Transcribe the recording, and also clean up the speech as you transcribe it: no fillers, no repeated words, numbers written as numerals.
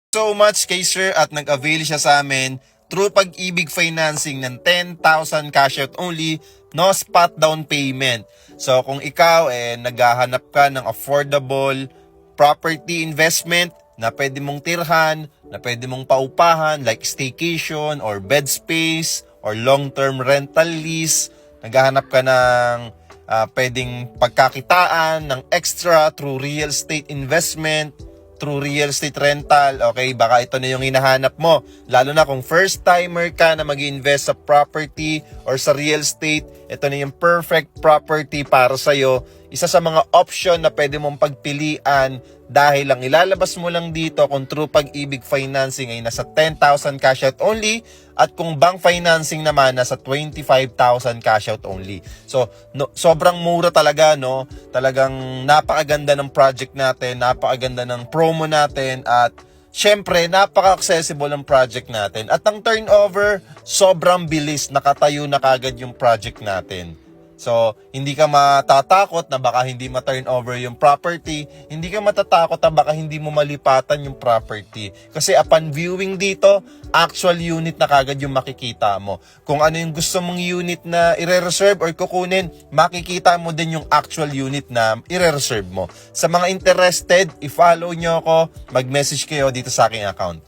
So much kay sir at nag-avail siya sa amin through Pag-ibig Financing ng 10,000 cash out only, no spot down payment. So kung ikaw naghahanap ka ng affordable property investment na pwede mong tirhan, na pwede mong paupahan like staycation or bed space or long-term rental lease, naghahanap ka ng pwedeng pagkakitaan ng extra through real estate investment, through real estate rental, okay, baka ito na yung hinahanap mo. Lalo na kung first timer ka na mag-invest sa property or sa real estate, ito na yung perfect property para sa'yo. Isa sa mga option na pwede mong pagpilian dahil lang ilalabas mo lang dito kung true Pag-ibig Financing ay nasa 10,000 cash out only at kung bank financing naman nasa 25,000 cash out only. So, sobrang mura talaga, no? Talagang napakaganda ng project natin, napakaganda ng promo natin at syempre, napaka-accessible ng project natin. At ang turnover, sobrang bilis, nakatayo na kagad yung project natin. So, hindi ka matatakot na baka hindi ma-turn over yung property. Hindi ka matatakot na baka hindi mo malipatan yung property. Kasi upon viewing dito, actual unit na kagad yung makikita mo. Kung ano yung gusto mong unit na i-reserve or kukunin, makikita mo din yung actual unit na i-reserve mo. Sa mga interested, i-follow nyo ako, mag-message kayo dito sa aking account.